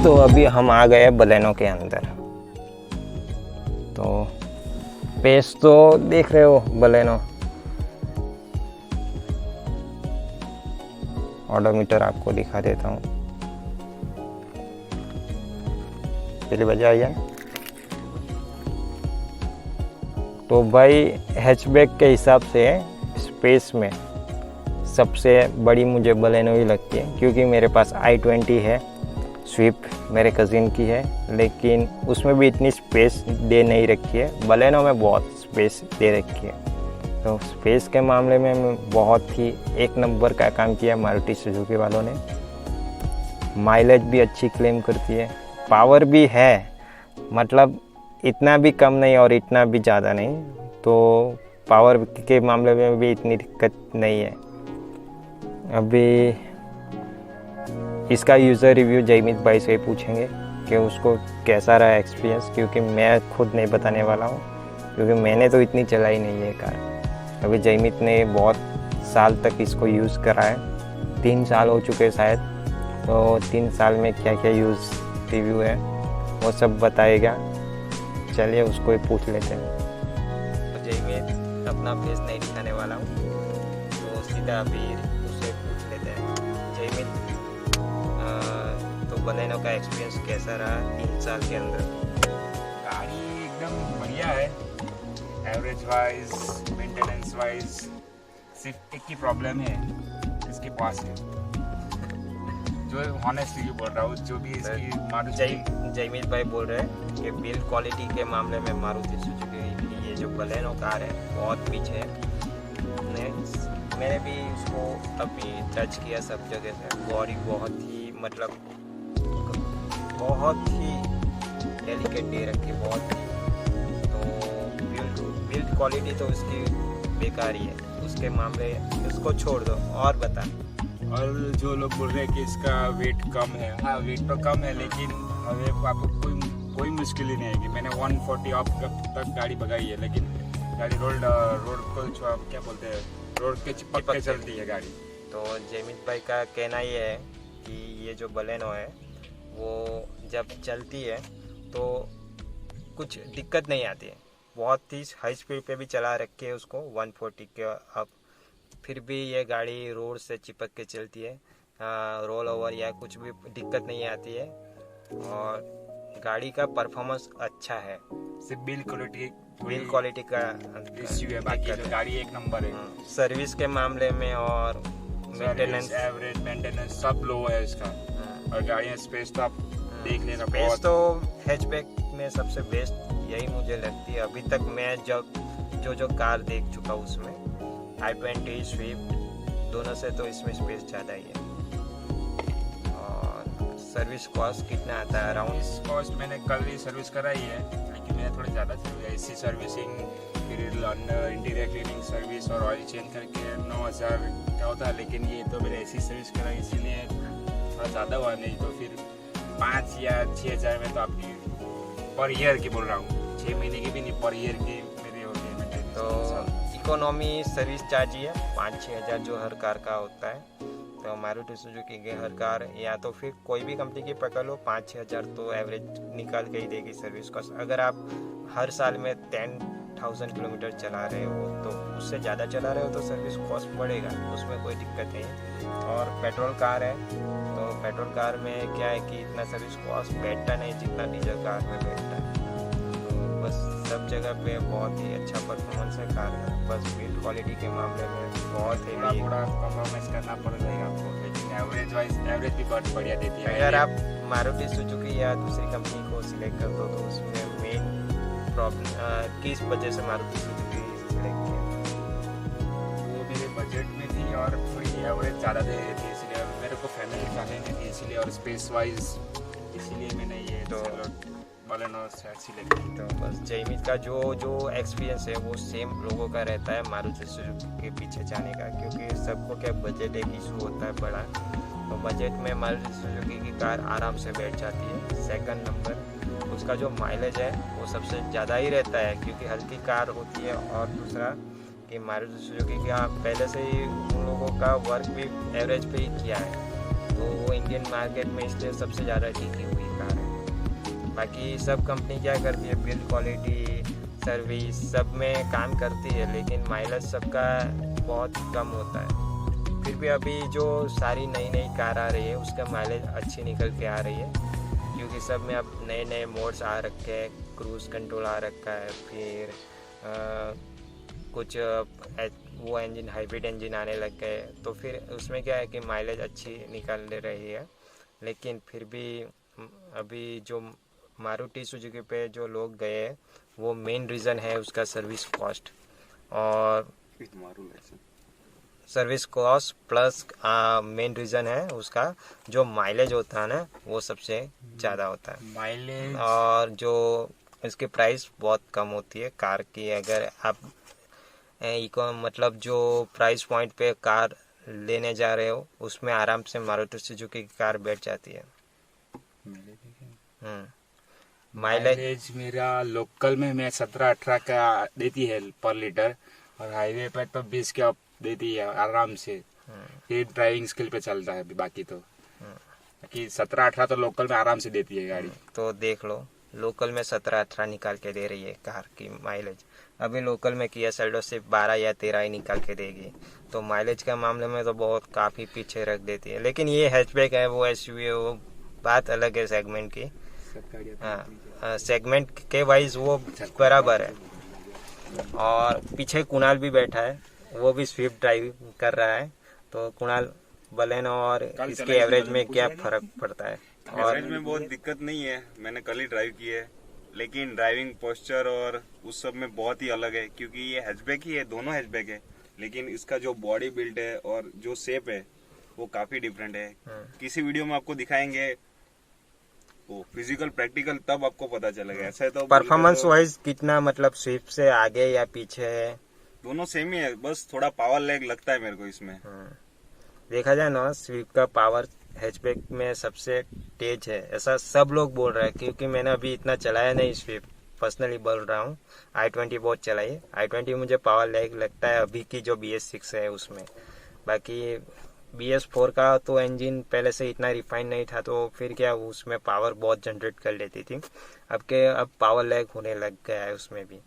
तो अभी हम आ गए बलेनो के अंदर। तो पेस तो देख रहे हो बलेनो, ऑडोमीटर आपको दिखा देता हूँ। पहले बजा आइए। तो भाई हैचबैक के हिसाब से स्पेस में सबसे बड़ी मुझे बलेनो ही लगती है, क्योंकि मेरे पास i20 है, स्विफ्ट मेरे कज़िन की है, लेकिन उसमें भी इतनी स्पेस दे नहीं रखी है। बलेनो में बहुत स्पेस दे रखी है। तो स्पेस के मामले में बहुत ही एक नंबर का काम किया मारुति सुजुकी वालों ने। माइलेज भी अच्छी क्लेम करती है, पावर भी है, मतलब इतना भी कम नहीं और इतना भी ज़्यादा नहीं। तो पावर के मामले में भी इतनी दिक्कत नहीं है। अभी इसका यूज़र रिव्यू जयमीत भाई से पूछेंगे कि उसको कैसा रहा एक्सपीरियंस, क्योंकि मैं खुद नहीं बताने वाला हूँ, क्योंकि मैंने तो इतनी चलाई नहीं है कार। अभी जयमीत ने बहुत साल तक इसको यूज़ करा है, 3 साल हो चुके शायद। तो 3 साल में क्या क्या यूज़ रिव्यू है वो सब बताएगा। चलिए उसको ही पूछ लेते हैं। तो जयमीत अपना फेस नहीं दिखाने वाला हूँ, तो सीधा अभी उससे पूछ लेते हैं। जयमीत, तो बलेनो का एक्सपीरियंस कैसा रहा 3 साल के अंदर? गाड़ी एकदम बढ़िया है, एवरेज वाइज, मेंटेनेंस वाइज। सिर्फ एक ही प्रॉब्लम है, इसके पास है, जो ऑनेस्टली बोल रहा हूँ, जो भी इसकी मारुति। जयमीत भाई बोल रहे हैं कि बिल्ड क्वालिटी के मामले में मारुति सुजुकी की ये जो बलेनो कार है बहुत पीछे है। मैंने भी उसको अभी टच किया सब जगह से। बॉडी बहुत ही, मतलब बहुत ही डेलिकेट दे रखी, बहुत ही। तो बिल्ड क्वालिटी तो उसकी बेकार ही है, उसके मामले उसको छोड़ दो। और बता। और जो लोग बोल रहे हैं कि इसका वेट कम है, हाँ वेट तो कम है, लेकिन हमें आपको कोई मुश्किल ही नहीं है कि मैंने 140 ऑफ तक गाड़ी भगाई है, लेकिन गाड़ी रोड को क्या बोलते हैं, रोड के चिपक के चलती है गाड़ी। तो जयमीत भाई का कहना ये है कि ये जो बलेनो है वो जब चलती है तो कुछ दिक्कत नहीं आती है। बहुत ही हाई स्पीड पे भी चला रखे है उसको 140 के अब, फिर भी ये गाड़ी रोड से चिपक के चलती है। रोल ओवर या कुछ भी दिक्कत नहीं आती है, और गाड़ी का परफॉर्मेंस अच्छा है। सिर्फ बिल्ड क्वालिटी का इश्यू है, बाकी जो गाड़ी एक नंबर है। सर्विस के मामले में और मेंटेनेंस, एवरेज मेंटेनेंस सब लो है इसका। और गाड़ी में स्पेस तो आप देख लेना, स्पेस तो हैचबैक में सबसे बेस्ट यही मुझे लगती है अभी तक। मैं जो कार देख चुका हूँ उसमें i20 स्विफ्ट दोनों से तो इसमें स्पेस ज़्यादा ही है। और सर्विस कॉस्ट कितना आता है अराउंड? कॉस्ट मैंने कल ही सर्विस कराई है, लेकिन मैंने थोड़ी ज़्यादा चली, एसी सर्विसिंग, फिर इंटीरियर क्लीनिंग सर्विस और ऑयल चेंज करके 9,000 का होता है। लेकिन ये तो मैंने एसी सर्विस कराई, इसीलिए थोड़ा ज़्यादा हुआ, नहीं तो फिर 5 या 6,000 में तो आपकी पर ईयर की बोल रहा हूँ, 6 महीने की भी नहीं, पर ईयर की मेरी होती है। तो इकोनॉमी सर्विस चार्ज ही है 5-6 हज़ार जो हर कार का होता है। तो मारुति सुजुकी की हर कार, या तो फिर कोई भी कंपनी की पकड़ लो, 5-6 हज़ार तो एवरेज निकाल के ही देगी सर्विस कॉस्ट। अगर आप हर साल में 10,000 किलोमीटर चला रहे हो, तो उससे ज़्यादा चला रहे हो तो सर्विस कॉस्ट बढ़ेगा, उसमें कोई दिक्कत नहीं है। और पेट्रोल कार है, तो पेट्रोल कार में क्या है कि इतना सर्विस कॉस्ट बैठता नहीं जितना डीजल कार में बैठता है। तो बस सब जगह पे बहुत ही अच्छा परफॉर्मेंस है कार का। बस बिल्ड क्वालिटी के मामले में बहुत ही थोड़ा कॉम्प्रोमाइज़ करना पड़ जाएगा आपको, लेकिन एवरेज भी बहुत बढ़िया देती है। अगर आप मारुति सुजुकी या दूसरी कंपनी को सिलेक्ट कर दो तो उसमें मेन प्रॉब्लम किस वजह से मारुति सुजुकी सिलेक्ट किया? वो मेरे बजट में थी और थोड़ी एवरेज ज़्यादा दे रही थी, इसलिए मेरे को फैमिली जाने नहीं थी, इसलिए, और स्पेस वाइज इसीलिए मैंने ये तो बलेनो सिलेक्ट की। तो बस जयमीत का जो एक्सपीरियंस है वो सेम लोगों का रहता है मारुति सुजुकी के पीछे जाने का, क्योंकि सबको क्या बजट एक इशू होता है बड़ा। तो बजट में मारुति सुजुकी की कार आराम से बैठ जाती है। सेकंड नंबर उसका जो माइलेज है वो सबसे ज़्यादा ही रहता है, क्योंकि हल्की कार होती है। और दूसरा कि मारुति सुजुकी का पहले से ही उन लोगों का वर्क भी एवरेज पे ही किया है, तो वो इंडियन मार्केट में इसलिए सबसे ज़्यादा टिकी हुई कार बाकी सब कंपनी क्या करती है, बिल्ड क्वालिटी सर्विस सब में काम करती है, लेकिन माइलेज सबका बहुत कम होता है। फिर भी अभी जो सारी नई नई कार आ रही है उसका माइलेज अच्छी निकल के आ रही है, क्योंकि सब में अब नए नए मोड्स आ रखे हैं, क्रूज़ कंट्रोल आ रखा है, फिर कुछ वो इंजन हाइब्रिड इंजन आने लग गए, तो फिर उसमें क्या है कि माइलेज अच्छी निकाल ले रही है। लेकिन फिर भी अभी जो मारुति सुजुकी पे जो लोग गए हैं वो मेन रीज़न है उसका सर्विस कॉस्ट, और service cost plus main reason है उसका जो माइलेज होता है ना, वो सबसे ज़्यादा होता है माइलेज। और जो इसकी प्राइस बहुत कम होती है कार की। अगर आप इको मतलब जो प्राइस पॉइंट पे कार लेने जा रहे हो उसमें आराम से मारुति सुजुकी की कार बैठ जाती है। माइलेज मेरा लोकल में मैं 17-18 का देती है पर लीटर, और हाईवे पे तो 20 का देती है आराम से। ये ड्राइविंग स्किल पे चलता है बाकी तो कि 17-18 तो लोकल में आराम से देती है गाड़ी। तो देख लो, लोकल में 17-18 निकाल के दे रही है कार की माइलेज। अभी लोकल में किया सेल्टोस सिर्फ 12 या 13 ही निकाल के देगी, तो माइलेज के मामले में तो बहुत काफ़ी पीछे रख देती है। लेकिन ये हैचबैक है, वो एसयूवी है, वो बात अलग है सेगमेंट की। हाँ, सेगमेंट के वाइज वो बराबर है। और पीछे कुणाल भी बैठा है, वो भी स्विफ्ट ड्राइव कर रहा है, तो कुणाल बलेनो और इसके एवरेज में क्या फर्क पड़ता है? और एवरेज में बहुत दिक्कत नहीं है, मैंने कल ही ड्राइव की है, लेकिन ड्राइविंग पोस्चर और उस सब में बहुत ही अलग है, क्योंकि ये हैचबैक ही है, दोनों हैचबैक है, लेकिन इसका जो बॉडी बिल्ड है और जो शेप है वो काफी डिफरेंट है। किसी वीडियो में आपको दिखाएंगे वो फिजिकल प्रैक्टिकल, तब आपको पता चलेगा। ऐसे तो परफॉर्मेंस वाइज कितना मतलब स्विफ्ट से आगे या पीछे है? दोनों सेम ही है, बस थोड़ा पावर लैग लगता है मेरे को इसमें। देखा जाए ना, स्विफ्ट का पावर हैचबैक में सबसे तेज है, ऐसा सब लोग बोल रहे हैं, क्योंकि मैंने अभी इतना चलाया नहीं स्विफ्ट, पर्सनली बोल रहा हूँ। i20 बहुत चलाई, i20 मुझे पावर लैग लगता है अभी की जो BS6 है उसमें। बाकी BS4 का तो इंजन पहले से इतना रिफाइन नहीं था, तो फिर क्या उसमें पावर बहुत जनरेट कर लेती थी। अब पावर लैग होने लग गया है उसमें भी।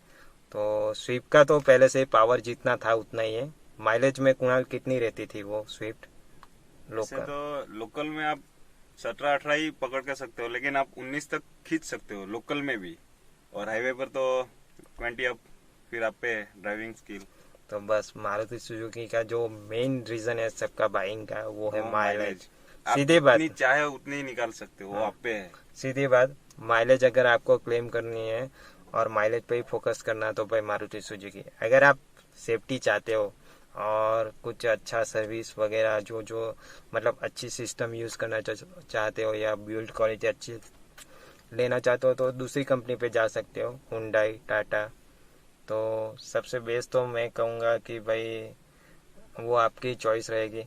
तो स्विफ्ट का तो पहले से पावर जितना था उतना ही है। माइलेज में कुणाल कितनी रहती थी वो स्विफ्ट लोकल? तो लोकल में आप 17-18 ही पकड़ कर सकते हो, लेकिन आप 19 तक खींच सकते हो लोकल में भी, और हाईवे पर तो 20 अप, फिर आप पे ड्राइविंग स्किल। तो बस मारुति सुजुकी का जो मेन रीजन है सबका बाइंग का वो है माइलेज। सीधी बात, जितनी चाहे उतनी ही निकाल सकते हो, वो आप पे है। सीधी बात, माइलेज अगर आपको क्लेम करनी है और माइलेज पे ही फोकस करना है तो भाई मारुति सुजुकी। अगर आप सेफ्टी चाहते हो और कुछ अच्छा सर्विस वगैरह जो मतलब अच्छी सिस्टम यूज़ करना चाहते हो या बिल्ड क्वालिटी अच्छी लेना चाहते हो तो दूसरी कंपनी पे जा सकते हो, हुंडई, टाटा। तो सबसे बेस्ट तो मैं कहूँगा कि भाई वो आपकी चॉइस रहेगी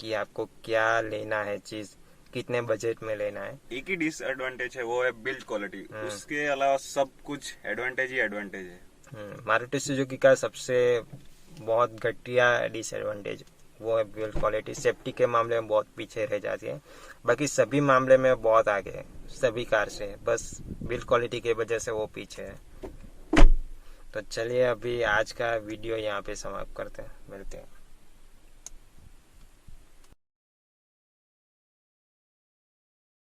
कि आपको क्या लेना है चीज़, कितने बजट में लेना है। एक ही डिसएडवांटेज है, वो है बिल्ड क्वालिटी। उसके अलावा सब कुछ एडवांटेज ही एडवांटेज है। मारुति सुजुकी का सबसे बहुत घटिया डिसएडवांटेज वो है बिल्ड क्वालिटी। सेफ्टी के मामले में बहुत पीछे रह जाती है, बाकी सभी मामले में बहुत आगे है सभी कार से, बस बिल्ड क्वालिटी की वजह से वो पीछे है। तो चलिए अभी आज का वीडियो यहाँ पे समाप्त करते हैं, मिलते हैं।